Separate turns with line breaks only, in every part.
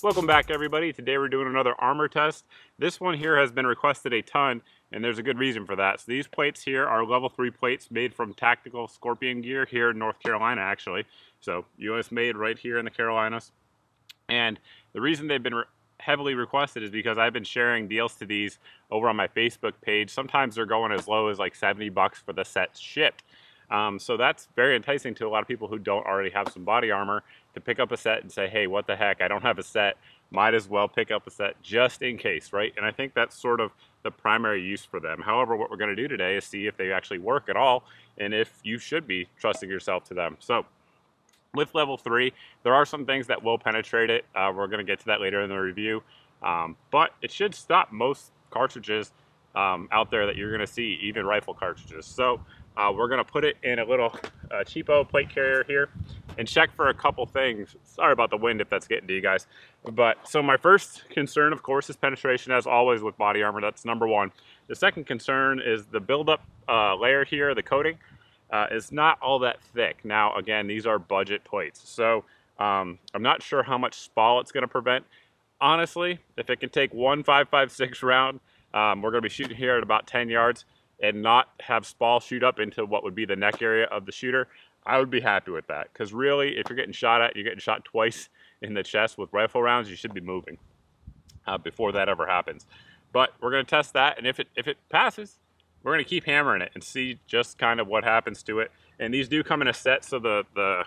Welcome back, everybody. Today we're doing another armor test. This one here has been requested a ton, and there's a good reason for that. So these plates here are level 3 plates made from Tactical Scorpion gear here in North Carolina, actually. So US made right here in the Carolinas. And the reason they've been heavily requested is because I've been sharing deals to these over on my Facebook page. Sometimes they're going as low as like 70 bucks for the set shipped. So that's very enticing to a lot of people who don't already have some body armor to pick up a set and say, hey, what the heck, I don't have a set, might as well pick up a set just in case, right? And I think that's sort of the primary use for them. However, what we're going to do today is see if they actually work at all and if you should be trusting yourself to them. So with level 3, there are some things that will penetrate it. We're going to get to that later in the review, but it should stop most cartridges out there that you're going to see, even rifle cartridges. So we're going to put it in a little cheapo plate carrier here and check for a couple things. Sorry about the wind if that's getting to you guys. But so my first concern, of course, is penetration, as always with body armor. That's number one. The second concern is the buildup layer here, the coating, is not all that thick. Now, again, these are budget plates. So I'm not sure how much spall it's going to prevent. Honestly, if it can take one 5.56 round, we're going to be shooting here at about 10 yards and not have spall shoot up into what would be the neck area of the shooter, I would be happy with that. Because really, if you're getting shot at, you're getting shot twice in the chest with rifle rounds, you should be moving before that ever happens. But we're going to test that, and if it passes, we're going to keep hammering it and see just kind of what happens to it. And these do come in a set, so the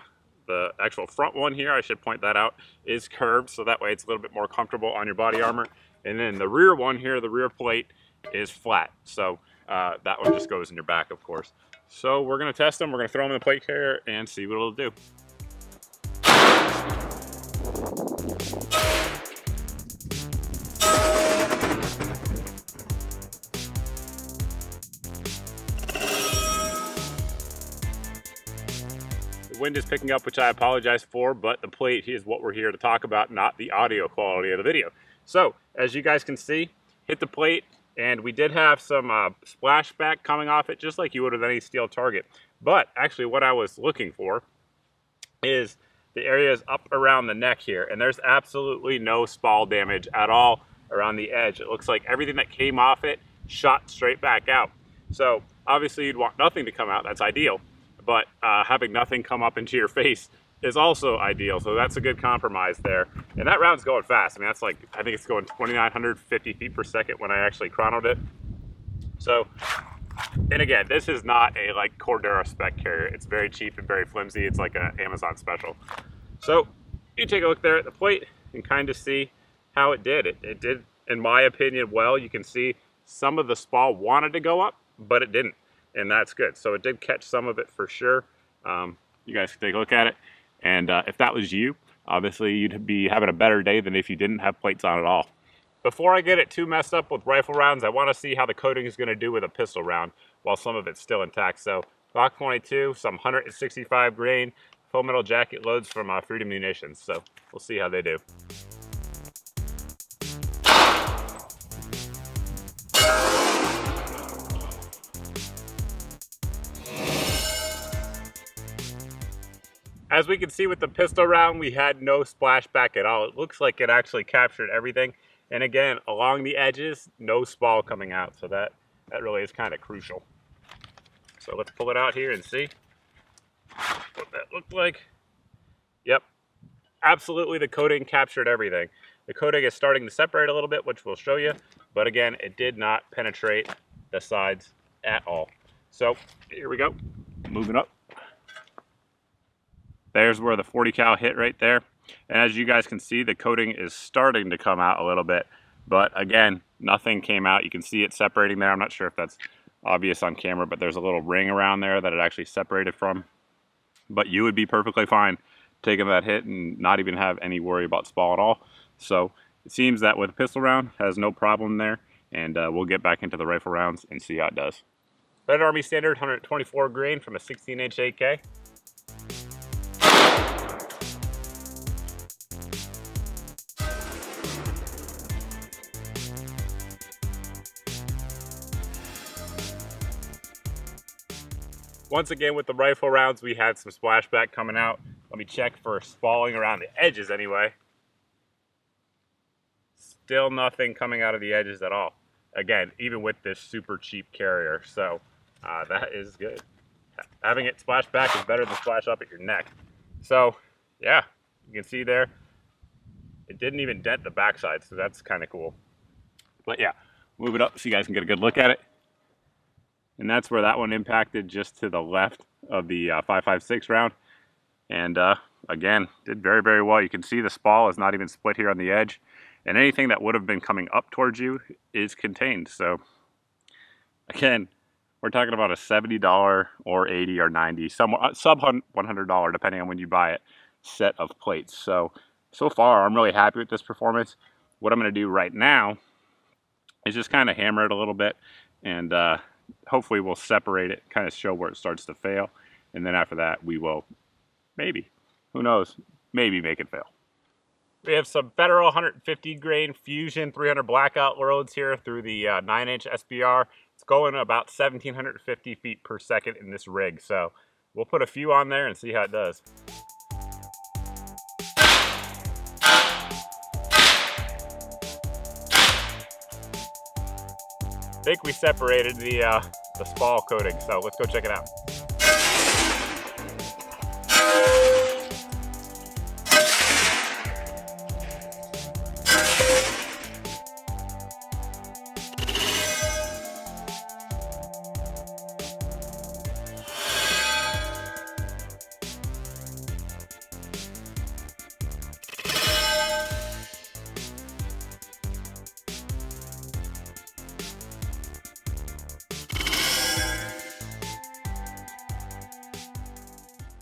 actual front one here, I should point that out, is curved, so that way it's a little bit more comfortable on your body armor. And then the rear one here, the rear plate, is flat. So that one just goes in your back, of course. So we're going to test them. We're going to throw them in the plate carrier and see what it'll do. The wind is picking up, which I apologize for, but the plate is what we're here to talk about, not the audio quality of the video. So as you guys can see, hit the plate, and we did have some splashback coming off it, just like you would with any steel target. But actually what I was looking for is the areas up around the neck here, and there's absolutely no spall damage at all around the edge. It looks like everything that came off it shot straight back out. So obviously you'd want nothing to come out, that's ideal, but having nothing come up into your face is also ideal, so that's a good compromise there. And that round's going fast. I mean, that's like, I think it's going 2,950 feet per second when I actually chronoed it. So, and again, this is not a like Cordura spec carrier. It's very cheap and very flimsy. It's like an Amazon special. So you take a look there at the plate and kind of see how it did. It did, in my opinion, well. You can see some of the spall wanted to go up, but it didn't, and that's good. So it did catch some of it for sure. You guys can take a look at it. And if that was you, obviously you'd be having a better day than if you didn't have plates on at all. Before I get it too messed up with rifle rounds, I want to see how the coating is going to do with a pistol round while some of it's still intact. So Glock 22, some 165 grain full metal jacket loads from Freedom Munitions. So we'll see how they do. As we can see with the pistol round, we had no splashback at all. It looks like it actually captured everything. And again, along the edges, no spall coming out. So that really is kind of crucial. So let's pull it out here and see what that looked like. Yep, absolutely the coating captured everything. The coating is starting to separate a little bit, which we'll show you. But again, it did not penetrate the sides at all. So here we go, moving up. There's where the 40 cal hit right there. And as you guys can see, the coating is starting to come out a little bit. But again, nothing came out. You can see it separating there. I'm not sure if that's obvious on camera, but there's a little ring around there that it actually separated from. But you would be perfectly fine taking that hit and not even have any worry about spall at all. So it seems that with a pistol round, has no problem there. And we'll get back into the rifle rounds and see how it does. Red Army Standard 124 grain from a 16-inch AK. Once again, with the rifle rounds, we had some splashback coming out. Let me check for spalling around the edges anyway. still nothing coming out of the edges at all. Again, even with this super cheap carrier. So that is good. Having it splash back is better than splash up at your neck. So yeah, you can see there, it didn't even dent the backside, so that's kind of cool. But yeah, move it up so you guys can get a good look at it. And that's where that one impacted, just to the left of the 5.56 round. And again, did very, very well. You can see the spall is not even split here on the edge. And anything that would have been coming up towards you is contained. So again, we're talking about a $70 or $80 or $90, sub $100, depending on when you buy it, set of plates. So far, I'm really happy with this performance. What I'm going to do right now is just kind of hammer it a little bit, and hopefully we'll separate it, kind of show where it starts to fail. And then after that, we will maybe, who knows, maybe make it fail. We have some Federal 150 grain Fusion 300 blackout loads here through the 9-inch SBR. It's going about 1,750 feet per second in this rig. So we'll put a few on there and see how it does. I think we separated the spall coating, so let's go check it out.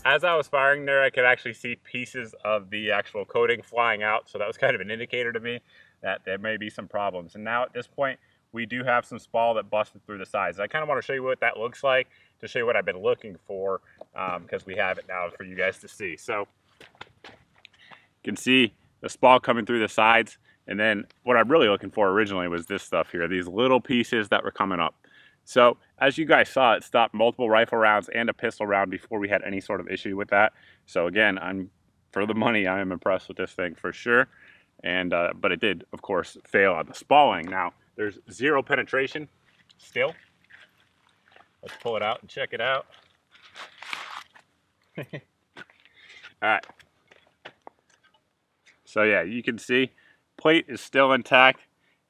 As I was firing there, I could actually see pieces of the actual coating flying out, so that was kind of an indicator to me that there may be some problems. And now at this point, we do have some spall that busted through the sides. I kind of want to show you what that looks like, to show you what I've been looking for, because we have it now for you guys to see. So you can see the spall coming through the sides, and then what I'm really looking for originally was this stuff here, these little pieces that were coming up. So as you guys saw, it stopped multiple rifle rounds and a pistol round before we had any sort of issue with that. So again, for the money, I am impressed with this thing for sure. And but it did, of course, fail on the spalling. Now there's zero penetration still. Let's pull it out and check it out. All right. So yeah, you can see plate is still intact,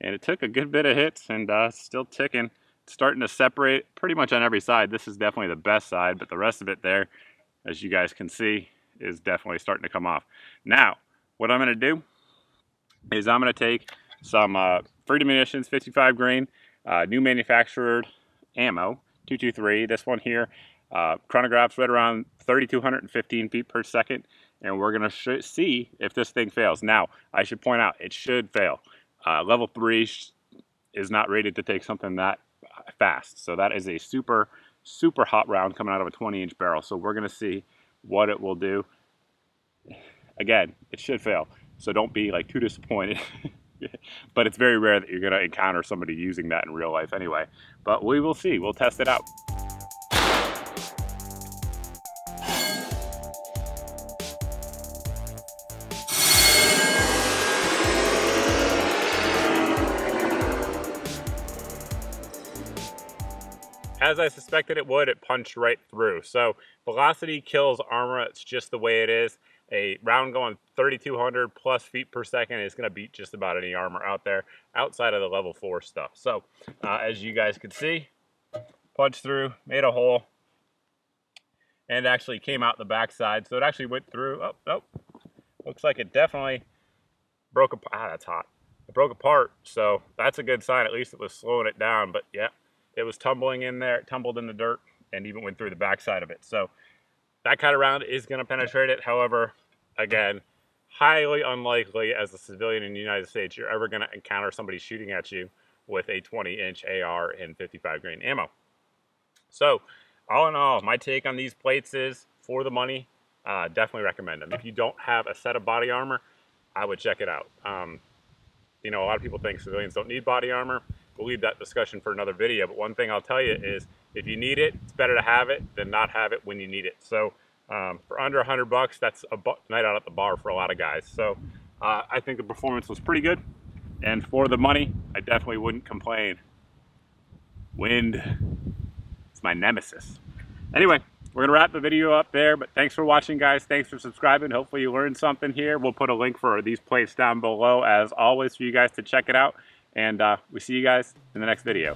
and it took a good bit of hits, and still ticking. Starting to separate pretty much on every side. This is definitely the best side, but the rest of it there, as you guys can see, is definitely starting to come off. Now, what I'm going to do is I'm going to take some Freedom Munitions 55 grain, new manufactured ammo, 223. This one here, chronograph's right around 3,215 feet per second, and we're going to see if this thing fails. Now, I should point out, it should fail. Level 3 is not rated to take something that fast. So that is a super, super hot round coming out of a 20-inch barrel. So we're going to see what it will do. Again, it should fail. So don't be like too disappointed. But it's very rare that you're going to encounter somebody using that in real life anyway. But we will see. We'll test it out. As I suspected it would, it punched right through. So velocity kills armor. It's just the way it is. A round going 3,200 plus feet per second is going to beat just about any armor out there outside of the level 4 stuff. So as you guys could see, punched through, made a hole, and actually came out the backside. So it actually went through. Oh, looks like it definitely broke apart. Ah, that's hot. It broke apart. So that's a good sign. At least it was slowing it down. But yeah. It was tumbling in there, it tumbled in the dirt, and even went through the backside of it. So that kind of round is going to penetrate it. However, again, highly unlikely as a civilian in the United States you're ever going to encounter somebody shooting at you with a 20-inch AR and 55 grain ammo. So all in all, my take on these plates is, for the money, definitely recommend them. If you don't have a set of body armor, I would check it out. You know, a lot of people think civilians don't need body armor. We'll leave that discussion for another video, but one thing I'll tell you is, if you need it, it's better to have it than not have it when you need it. So for under $100, that's a night out at the bar for a lot of guys. So I think the performance was pretty good. And for the money, I definitely wouldn't complain. Wind, it's my nemesis. Anyway, we're gonna wrap the video up there, but thanks for watching, guys. Thanks for subscribing. Hopefully you learned something here. We'll put a link for these plates down below as always for you guys to check it out. And we see you guys in the next video.